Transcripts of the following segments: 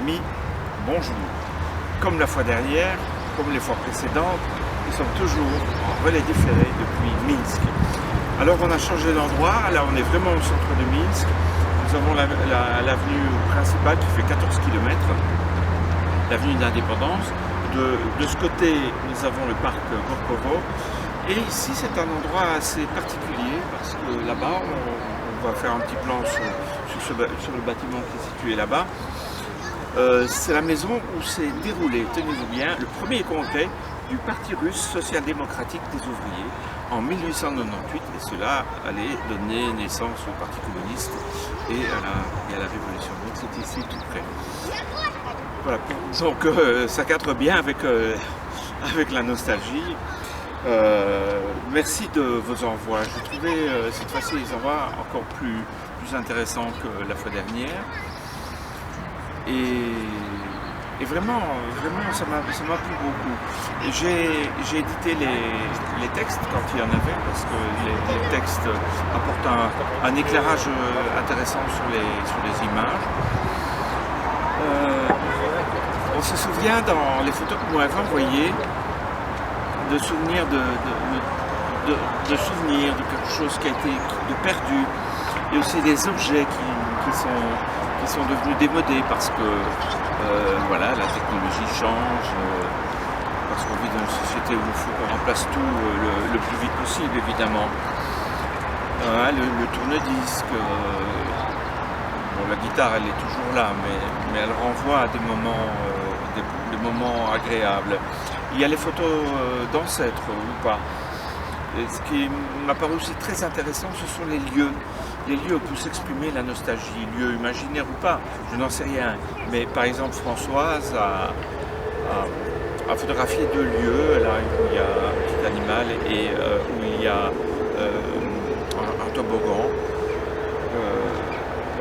amis, bonjour. Comme la fois dernière, comme les fois précédentes, nous sommes toujours en relais différé depuis Minsk. Alors on a changé d'endroit, là on est vraiment au centre de Minsk. Nous avons l'avenue principale qui fait 14 km, l'avenue d'Indépendance. De ce côté, nous avons le parc Gorkovo. Et ici, c'est un endroit assez particulier parce que là-bas, on va faire un petit plan sur le bâtiment qui est situé là-bas. C'est la maison où s'est déroulé, tenez-vous bien, le premier congrès du Parti russe social-démocratique des ouvriers en 1898, et cela allait donner naissance au Parti communiste et à la Révolution. Donc c'est ici tout près. Voilà. Donc ça cadre bien avec la nostalgie. Merci de vos envois. J'ai trouvé cette fois-ci les envois encore plus intéressants que la fois dernière. Et vraiment, ça m'a plu beaucoup. J'ai édité les textes quand il y en avait, parce que les textes apportent un éclairage intéressant sur les images. On se souvient dans les photos que vous m'avez envoyées de souvenirs de souvenirs de quelque chose qui a été perdu, et aussi des objets qui sont devenus démodés parce que voilà, la technologie change, parce qu'on vit dans une société où il faut qu'on remplace tout le plus vite possible, évidemment. Le tourne-disque, bon, la guitare elle est toujours là, mais elle renvoie à des moments agréables. Il y a les photos d'ancêtres ou pas. Et ce qui m'a paru aussi très intéressant, ce sont les lieux où peut s'exprimer la nostalgie, lieux imaginaires ou pas, je n'en sais rien. Mais par exemple, Françoise a photographié 2 lieux, là où il y a un petit animal et où il y a un toboggan.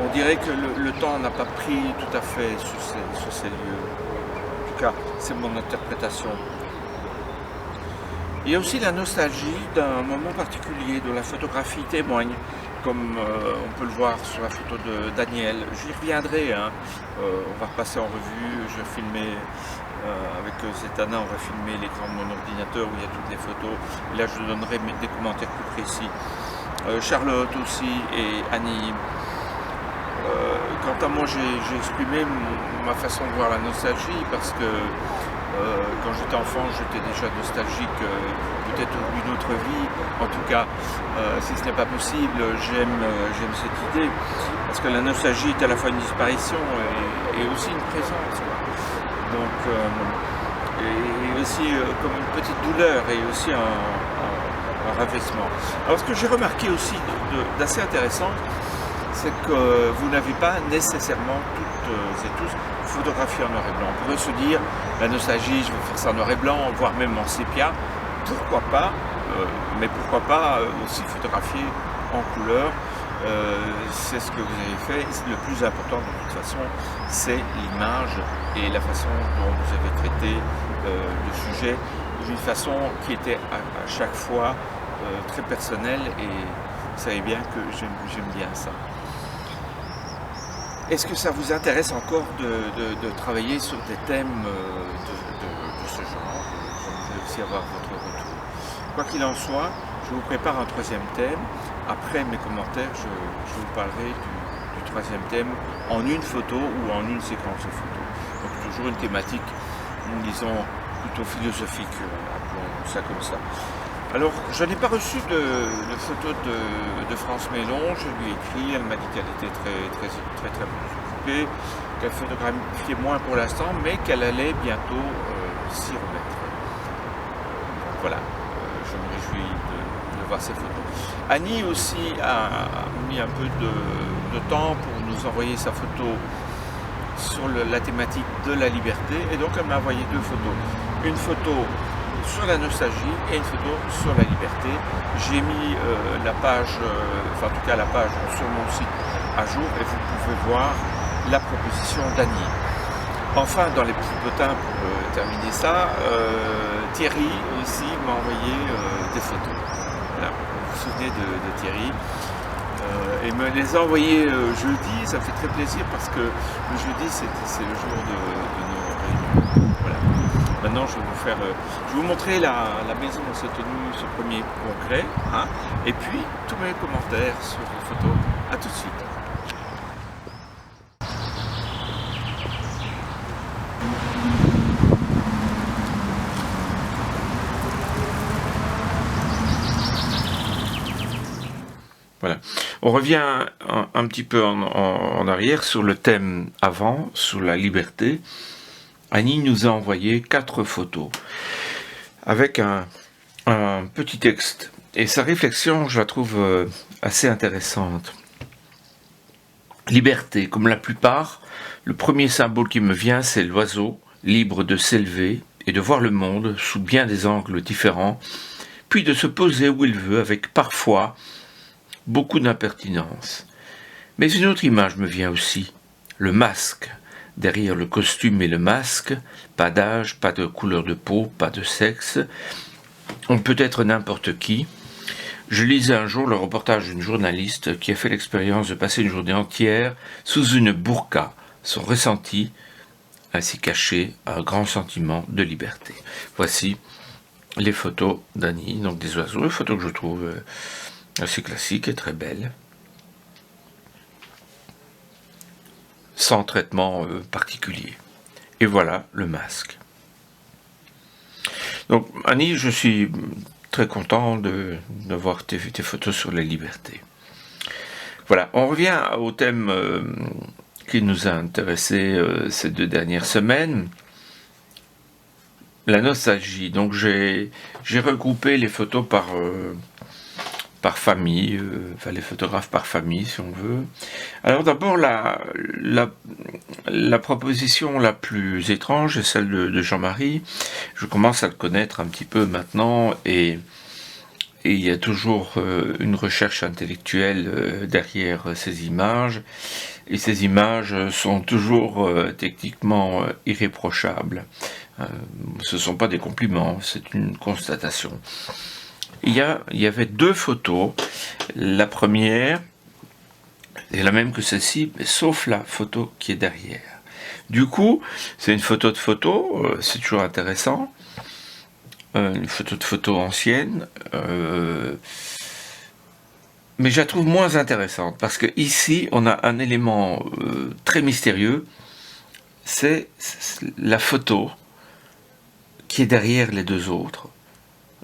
On dirait que le temps n'a pas pris tout à fait sur ces lieux. En tout cas, c'est mon interprétation. Il y a aussi la nostalgie d'un moment particulier dont la photographie témoigne, comme on peut le voir sur la photo de Daniel. J'y reviendrai, hein. On va repasser en revue, je vais filmer avec Zetana, on va filmer l'écran de mon ordinateur où il y a toutes les photos. Et là je donnerai des commentaires plus précis. Charlotte aussi et Annie. Quant à moi, j'ai exprimé ma façon de voir la nostalgie parce que quand j'étais enfant, j'étais déjà nostalgique, peut-être d'une autre vie. En tout cas, si ce n'est pas possible, j'aime cette idée parce que la nostalgie est à la fois une disparition et aussi une présence. Donc, et aussi comme une petite douleur et aussi un rabaissement. Alors, ce que j'ai remarqué aussi d'assez intéressant, c'est que vous n'avez pas nécessairement toutes et tous photographié en noir et blanc. On pourrait se dire, la nostalgie, je vais faire ça en noir et blanc, voire même en sépia, pourquoi pas, mais pourquoi pas aussi photographier en couleur. C'est ce que vous avez fait. Le plus important de toute façon, c'est l'image et la façon dont vous avez traité le sujet d'une façon qui était à chaque fois très personnelle, et vous savez bien que j'aime bien ça. Est-ce que ça vous intéresse encore de travailler sur des thèmes de ce genre? J'aimerais aussi avoir votre retour. Quoi qu'il en soit, je vous prépare un 3e thème. Après mes commentaires, je vous parlerai du 3e thème en une photo ou en une séquence de photos. Donc toujours une thématique, disons, plutôt philosophique, appelons ça comme ça. Alors, je n'ai pas reçu de photo de France Mélon. Je lui ai écrit, elle m'a dit qu'elle était très occupée, qu'elle photographiait moins pour l'instant, mais qu'elle allait bientôt s'y remettre. Voilà, je me réjouis de voir ces photos. Annie aussi a mis un peu de temps pour nous envoyer sa photo sur la thématique de la liberté, et donc elle m'a envoyé 2 photos. Une photo sur la nostalgie et une photo sur la liberté. J'ai mis la page, enfin en tout cas la page sur mon site à jour, et vous pouvez voir la proposition d'Annie. Enfin, dans les petits potins pour terminer ça, Thierry aussi m'a envoyé des photos. Voilà. Vous vous souvenez de Thierry, et me les envoyer jeudi, ça me fait très plaisir parce que le jeudi c'est le jour de nos réunions. Voilà. Maintenant je vais vous montrer la maison où s'est tenu ce premier congrès, hein, et puis tous mes commentaires sur les photos. À tout de suite. Voilà. On revient un petit peu en arrière sur le thème avant, sur la liberté. Annie nous a envoyé 4 photos avec un petit texte. Et sa réflexion, je la trouve assez intéressante. Liberté, comme la plupart, le premier symbole qui me vient, c'est l'oiseau, libre de s'élever et de voir le monde sous bien des angles différents, puis de se poser où il veut avec parfois beaucoup d'impertinence. Mais une autre image me vient aussi, le masque. Derrière le costume et le masque, pas d'âge, pas de couleur de peau, pas de sexe. On peut être n'importe qui. Je lisais un jour le reportage d'une journaliste qui a fait l'expérience de passer une journée entière sous une burqa. Son ressenti, ainsi caché, un grand sentiment de liberté. Voici les photos d'Annie, donc des oiseaux, une photo que je trouve assez classique et très belle, sans traitement particulier. Et voilà le masque. Donc Annie, je suis très content de voir tes photos sur la liberté. Voilà, on revient au thème qui nous a intéressé ces 2 dernières semaines, la nostalgie. Donc j'ai regroupé les photos par famille, enfin les photographes par famille si on veut. Alors d'abord la proposition la plus étrange est celle de Jean-Marie. Je commence à le connaître un petit peu maintenant et il y a toujours une recherche intellectuelle derrière ces images, et ces images sont toujours techniquement irréprochables. Ce ne sont pas des compliments, c'est une constatation. Il y avait 2 photos. La première est la même que celle-ci, sauf la photo qui est derrière. Du coup, c'est une photo de photo, c'est toujours intéressant. Une photo de photo ancienne, mais je la trouve moins intéressante, parce que ici, on a un élément très mystérieux, c'est la photo qui est derrière les 2 autres.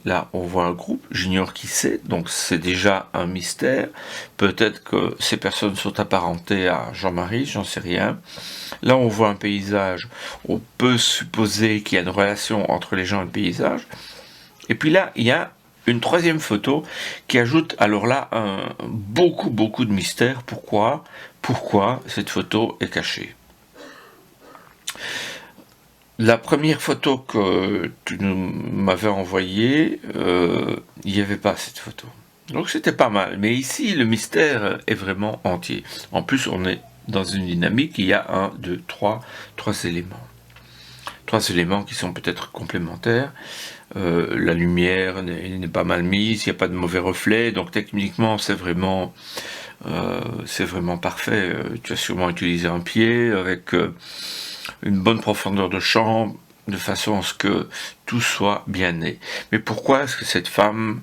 Là, on voit un groupe, j'ignore qui c'est, donc c'est déjà un mystère. Peut-être que ces personnes sont apparentées à Jean-Marie, j'en sais rien. Là, on voit un paysage, on peut supposer qu'il y a une relation entre les gens et le paysage. Et puis là, il y a une 3e photo qui ajoute, alors là, beaucoup de mystère. Pourquoi cette photo est cachée? La première photo que tu m'avais envoyée, il n'y avait pas cette photo. Donc c'était pas mal. Mais ici, le mystère est vraiment entier. En plus, on est dans une dynamique, il y a 1, 2, 3 éléments. 3 éléments qui sont peut-être complémentaires. La lumière n'est pas mal mise, il n'y a pas de mauvais reflets. Donc techniquement, c'est vraiment parfait. Tu as sûrement utilisé un pied avec une bonne profondeur de champ, de façon à ce que tout soit bien né. Mais pourquoi est-ce que cette femme,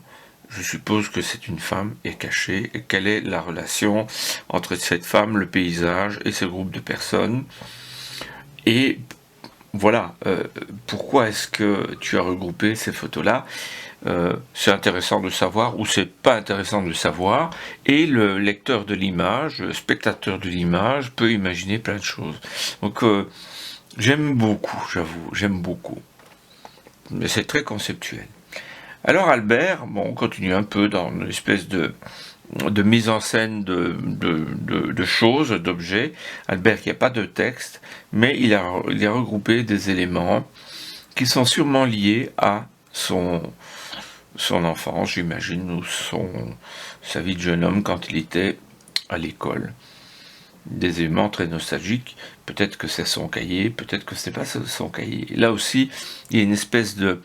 je suppose que c'est une femme, est cachée, et quelle est la relation entre cette femme, le paysage et ce groupe de personnes? Et voilà, pourquoi est-ce que tu as regroupé ces photos-là? C'est intéressant de savoir, ou c'est pas intéressant de savoir, et le lecteur de l'image, le spectateur de l'image peut imaginer plein de choses. Donc j'aime beaucoup, j'avoue, j'aime beaucoup. Mais c'est très conceptuel. Alors Albert, bon, on continue un peu dans une espèce de mise en scène de choses, d'objets. Albert qui n'a pas de texte, mais il a regroupé des éléments qui sont sûrement liés à son enfance, j'imagine, ou sa vie de jeune homme quand il était à l'école. Des éléments très nostalgiques, peut-être que c'est son cahier, peut-être que ce n'est pas son cahier. Là aussi, il y a une espèce de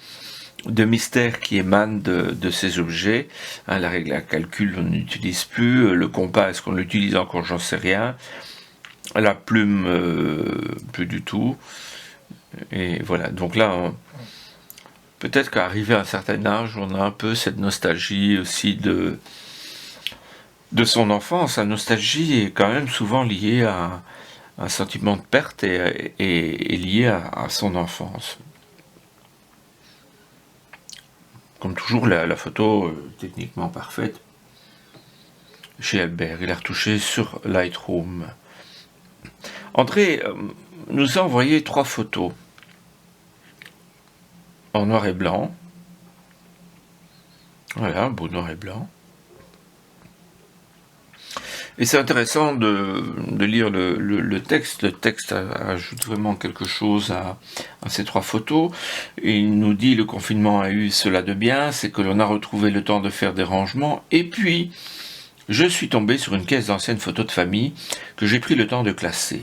de mystère qui émane de ces objets. Hein, la règle à calcul, on n'utilise plus. Le compas, est-ce qu'on l'utilise encore? J'en sais rien. La plume, plus du tout. Et voilà, donc là, peut-être qu'arrivé à un certain âge, on a un peu cette nostalgie aussi de son enfance. La nostalgie est quand même souvent liée à un sentiment de perte et lié à son enfance. Comme toujours, la photo techniquement parfaite chez Albert. Il a retouché sur Lightroom. André nous a envoyé 3 photos en noir et blanc. Voilà, un beau noir et blanc. Et c'est intéressant de lire le texte. Le texte ajoute vraiment quelque chose à ces 3 photos. Et il nous dit: le confinement a eu cela de bien, c'est que l'on a retrouvé le temps de faire des rangements. Et puis, je suis tombé sur une caisse d'anciennes photos de famille que j'ai pris le temps de classer.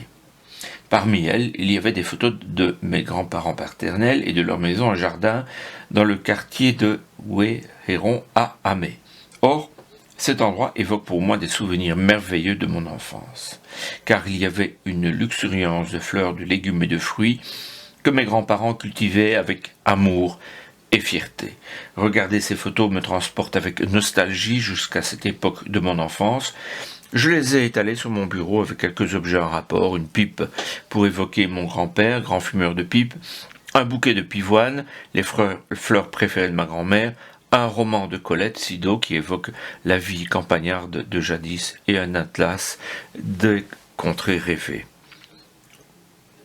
Parmi elles, il y avait des photos de mes grands-parents paternels et de leur maison en jardin dans le quartier de Ouéhéron à Amé. Or, cet endroit évoque pour moi des souvenirs merveilleux de mon enfance, car il y avait une luxuriance de fleurs, de légumes et de fruits que mes grands-parents cultivaient avec amour et fierté. Regarder ces photos me transporte avec nostalgie jusqu'à cette époque de mon enfance. Je les ai étalées sur mon bureau avec quelques objets en rapport, une pipe pour évoquer mon grand-père, grand fumeur de pipe, un bouquet de pivoine, les fleurs préférées de ma grand-mère, un roman de Colette Sido qui évoque la vie campagnarde de jadis et un atlas des contrées rêvées.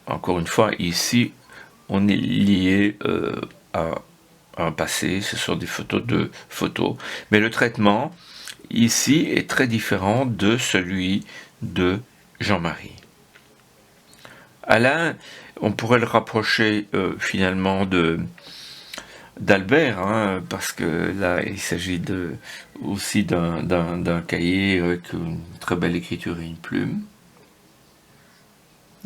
Encore une fois, ici, on est lié à un passé, ce sont des photos de photos, mais le traitement ici est très différent de celui de Jean-Marie. Alain, on pourrait le rapprocher finalement d'Albert, hein, parce que là il s'agit aussi d'un cahier avec une très belle écriture et une plume.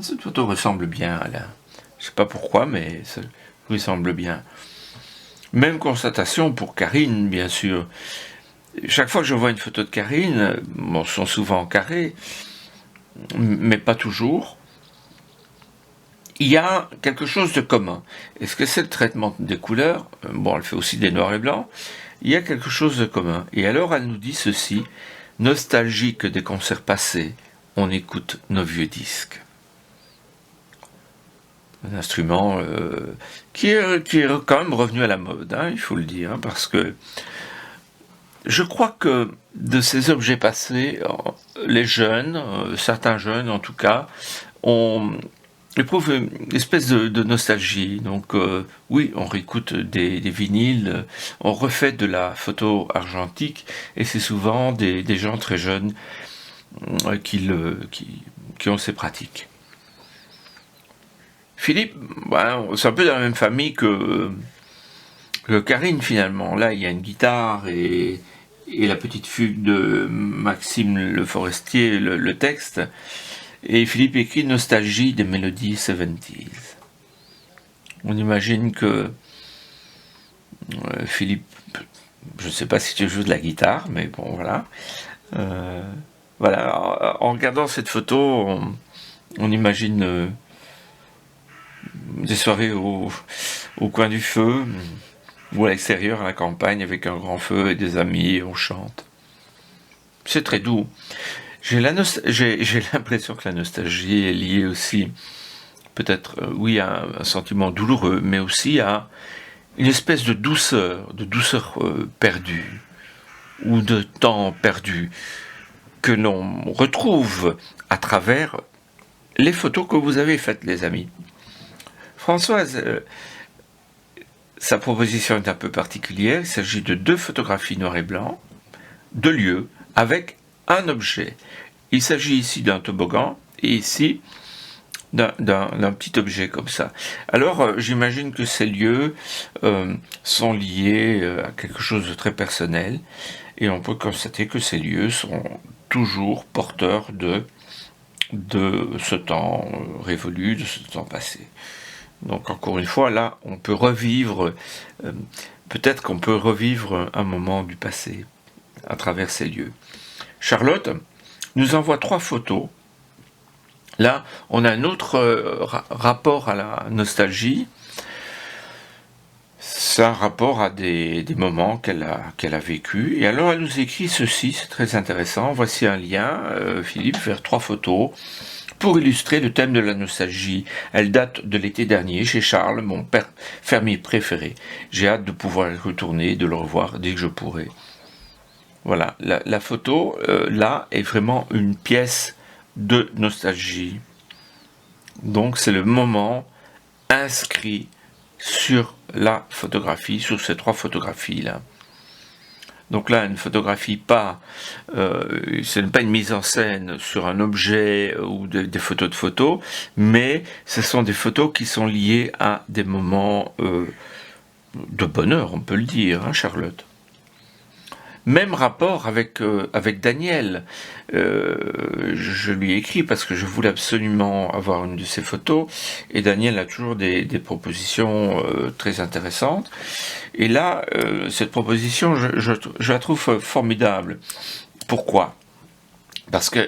Cette photo ressemble bien à Alain. Je ne sais pas pourquoi, mais ça lui semble bien. Même constatation pour Karine, bien sûr. Chaque fois que je vois une photo de Karine, bon, sont souvent en carré, mais pas toujours, il y a quelque chose de commun. Est-ce que c'est le traitement des couleurs? Bon, elle fait aussi des noirs et blancs. Il y a quelque chose de commun. Et alors, elle nous dit ceci: nostalgique des concerts passés, on écoute nos vieux disques. Un instrument qui est quand même revenu à la mode, hein, il faut le dire, parce que je crois que de ces objets passés, les jeunes, certains jeunes en tout cas, éprouvent une espèce de nostalgie. Donc oui, on réécoute des vinyles, on refait de la photo argentique, et c'est souvent des gens très jeunes qui ont ces pratiques. Philippe, c'est un peu dans la même famille que Karine finalement. Là, il y a une guitare et la petite fugue de Maxime Le Forestier, le texte. Et Philippe écrit nostalgie des mélodies 70s. On imagine que Philippe, je ne sais pas si tu joues de la guitare, mais bon, voilà. Voilà, en regardant cette photo, on imagine des soirées au coin du feu, ou à l'extérieur, à la campagne, avec un grand feu et des amis, et on chante. C'est très doux. J'ai l'impression que la nostalgie est liée aussi, peut-être, oui, à un sentiment douloureux, mais aussi à une espèce de douceur perdue, ou de temps perdu, que l'on retrouve à travers les photos que vous avez faites, les amis. Françoise, sa proposition est un peu particulière. Il s'agit de 2 photographies noir et blanc, 2 lieux, avec un objet. Il s'agit ici d'un toboggan, et ici d'un petit objet comme ça. Alors, j'imagine que ces lieux sont liés à quelque chose de très personnel, et on peut constater que ces lieux sont toujours porteurs de ce temps révolu, de ce temps passé. Donc encore une fois, là, on peut revivre peut-être qu'on peut revivre un moment du passé à travers ces lieux. Charlotte nous envoie 3 photos. Là, on a un autre rapport à la nostalgie. C'est un rapport à des moments qu'elle a vécu. Et alors, elle nous écrit ceci, c'est très intéressant. Voici un lien, Philippe, vers 3 photos pour illustrer le thème de la nostalgie. Elle date de l'été dernier chez Charles, mon fermier préféré. J'ai hâte de pouvoir y retourner, de le revoir dès que je pourrai. Voilà, la photo, là, est vraiment une pièce de nostalgie. Donc, c'est le moment inscrit sur la photographie, sur ces 3 photographies-là. Donc là, une photographie ce n'est pas une mise en scène sur un objet ou des photos de photos, mais ce sont des photos qui sont liées à des moments de bonheur, on peut le dire, hein, Charlotte. Même rapport avec Daniel. Je lui ai écrit parce que je voulais absolument avoir une de ses photos, et Daniel a toujours des propositions très intéressantes. Et là, cette proposition, je la trouve formidable. Pourquoi ? Parce que,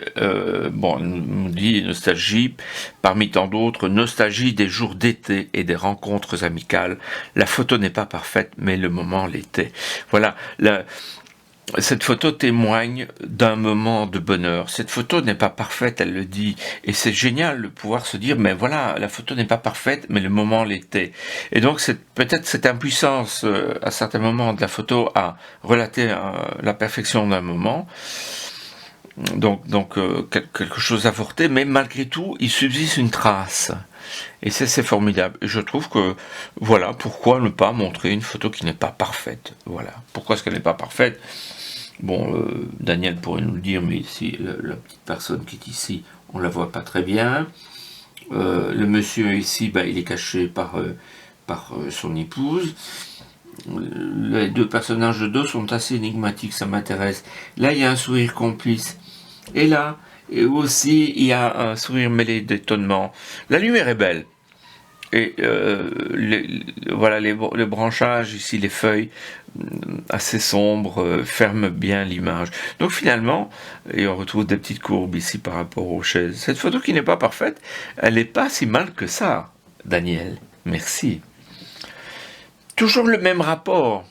on nous dit nostalgie, parmi tant d'autres, nostalgie des jours d'été et des rencontres amicales. La photo n'est pas parfaite, mais le moment l'était. Voilà, cette photo témoigne d'un moment de bonheur. Cette photo n'est pas parfaite, elle le dit. Et c'est génial de pouvoir se dire, mais voilà, la photo n'est pas parfaite, mais le moment l'était. Et donc, peut-être cette impuissance, à certains moments de la photo, à relater la perfection d'un moment. Donc quelque chose avorté, mais malgré tout, il subsiste une trace. Et c'est formidable. Et je trouve que, voilà, pourquoi ne pas montrer une photo qui n'est pas parfaite ? Voilà. Pourquoi est-ce qu'elle n'est pas parfaite ? Bon, Daniel pourrait nous le dire, mais ici, la petite personne qui est ici, on la voit pas très bien. Le monsieur ici, il est caché par son épouse. Les 2 personnages de dos sont assez énigmatiques, ça m'intéresse. Là, il y a un sourire complice. Et là, et aussi, il y a un sourire mêlé d'étonnement. La lumière est belle. Et voilà, les branchages, ici, les feuilles, assez sombres, ferment bien l'image. Donc finalement, et on retrouve des petites courbes ici par rapport aux chaises. Cette photo qui n'est pas parfaite, elle n'est pas si mal que ça, Daniel. Merci. Toujours le même rapport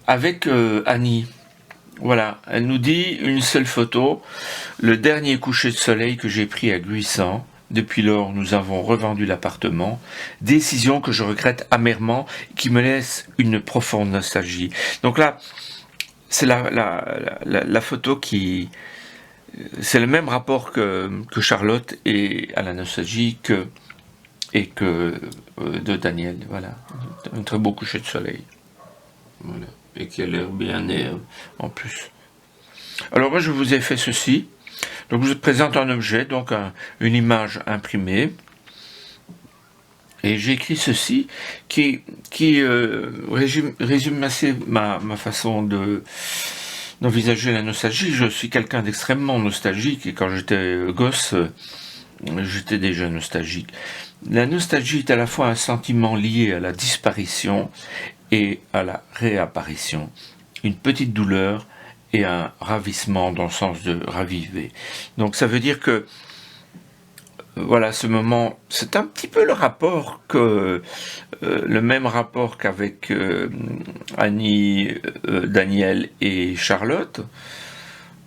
avec Annie. Voilà, elle nous dit une seule photo, le dernier coucher de soleil que j'ai pris à Guissant. Depuis lors, nous avons revendu l'appartement. Décision que je regrette amèrement, qui me laisse une profonde nostalgie. Donc là, c'est la photo qui... C'est le même rapport que Charlotte et à la nostalgie et que de Daniel. Voilà, un très beau coucher de soleil. Voilà, et qui a l'air bien né en plus. Alors moi, je vous ai fait ceci. Donc je vous présente un objet, donc une image imprimée, et j'ai écrit ceci qui résume assez ma façon d'envisager la nostalgie. Je suis quelqu'un d'extrêmement nostalgique, et quand j'étais gosse, j'étais déjà nostalgique. La nostalgie est à la fois un sentiment lié à la disparition et à la réapparition, une petite douleur et un ravissement dans le sens de raviver. Donc ça veut dire que voilà, ce moment, c'est un petit peu le même rapport qu'avec Annie, Daniel et Charlotte.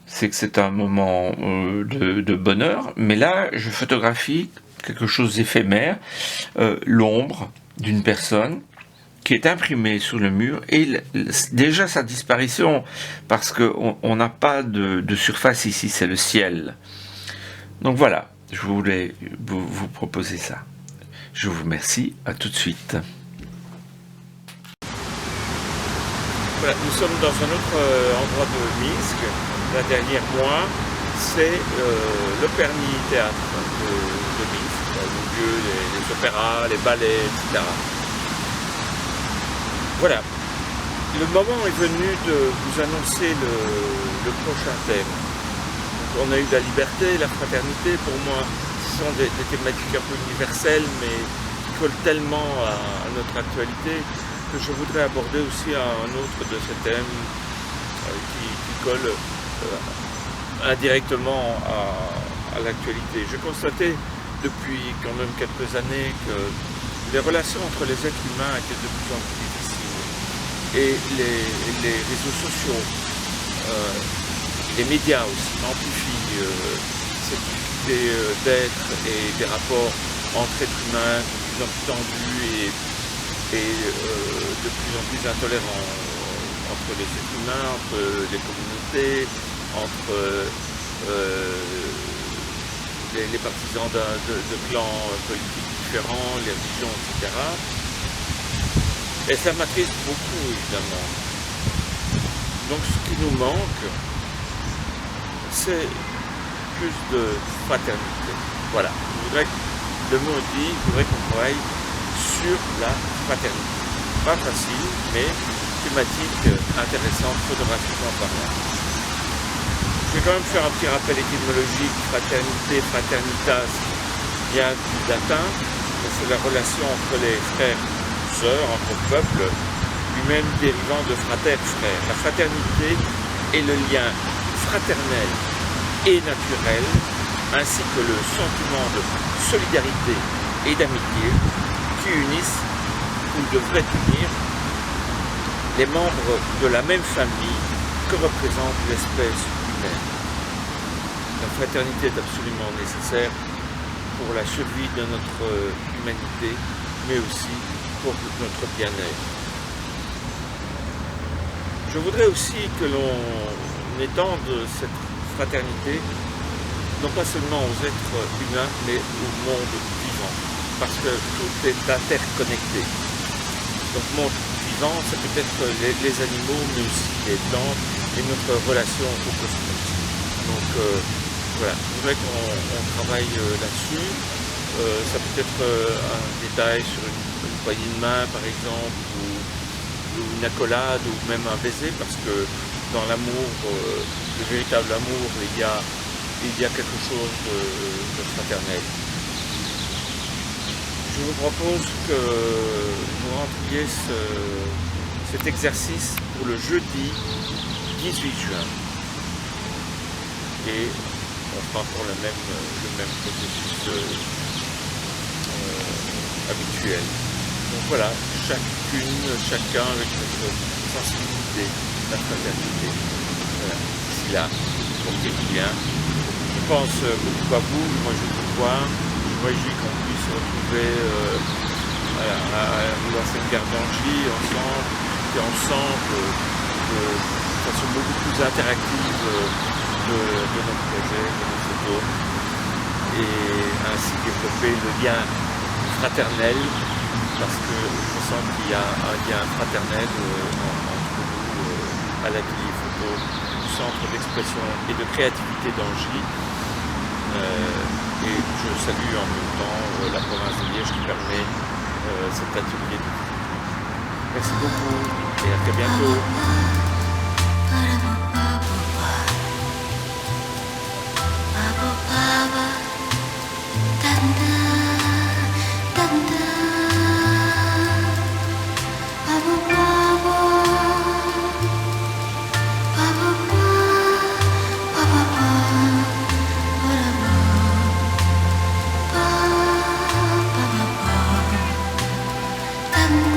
C'est que c'est un moment de bonheur, mais là je photographie quelque chose d'éphémère, l'ombre d'une personne qui est imprimé sur le mur, et déjà sa disparition, parce qu'on n'a pas de surface ici, c'est le ciel. Donc voilà, je voulais vous proposer ça. Je vous remercie, à tout de suite. Voilà, nous sommes dans un autre endroit de Minsk, là derrière moi, c'est l'Operny Théâtre de Minsk, le lieu des opéras, les ballets, etc. Voilà, le moment est venu de vous annoncer le prochain thème. Donc, on a eu la liberté, la fraternité, pour moi, ce sont des thématiques un peu universelles, mais qui collent tellement à notre actualité. que je voudrais aborder aussi un autre de ces thèmes qui colle indirectement à l'actualité. Je constatais depuis quand même quelques années que les relations entre les êtres humains étaient de plus en plus difficiles. Et les réseaux sociaux, les médias aussi amplifient cette difficulté d'être et des rapports entre êtres humains de plus en plus tendus et de plus en plus intolérants entre les êtres humains, entre les communautés, entre les partisans de clans politiques différents, les religions, etc. Et ça m'attriste beaucoup, évidemment. Donc ce qui nous manque, c'est plus de fraternité. Voilà, le mot dit, je voudrais qu'on travaille sur la fraternité. Pas facile, mais thématique intéressante, photographiquement parlant. Je vais quand même faire un petit rappel étymologique. Fraternité, fraternitas vient du latin, c'est la relation entre les frères, sœurs, entre peuples, lui-même dérivant de frater, frère. La fraternité est le lien fraternel et naturel, ainsi que le sentiment de solidarité et d'amitié qui unissent ou devraient unir les membres de la même famille que représente l'espèce humaine. La fraternité est absolument nécessaire pour la survie de notre humanité, mais aussi pour notre bien-être. Je voudrais aussi que l'on étende cette fraternité, non pas seulement aux êtres humains, mais au monde vivant, parce que tout est interconnecté. Donc monde vivant, c'est peut-être les animaux, mais aussi les plantes et notre relation au cosmos. Donc voilà, je voudrais qu'on travaille là-dessus. Ça peut être un détail sur une poignée de main, par exemple, ou une accolade, ou même un baiser, parce que dans l'amour, le véritable amour, il y a quelque chose de fraternel. Je vous propose que vous rentriez cet exercice pour le jeudi 18 juin. Et on fera encore le même processus habituel. Donc voilà, chacun avec notre sensibilité, la fraternité. Voilà, d'ici là, portez-vous bien. Je pense beaucoup à vous, moi je vous vois. Je me réjouis qu'on puisse se retrouver à l'ancienne gare d'Angy ensemble, discuter ensemble de façon beaucoup plus interactive de nos projets, de nos photos, et ainsi développer le lien fraternel, parce que je sens qu'il y a un lien fraternel entre nous à l'atelier photo du Centre d'expression et de créativité d'Angy. Et je salue en même temps la province de Liège qui permet cet atelier de photo. Merci beaucoup et à très bientôt. I'm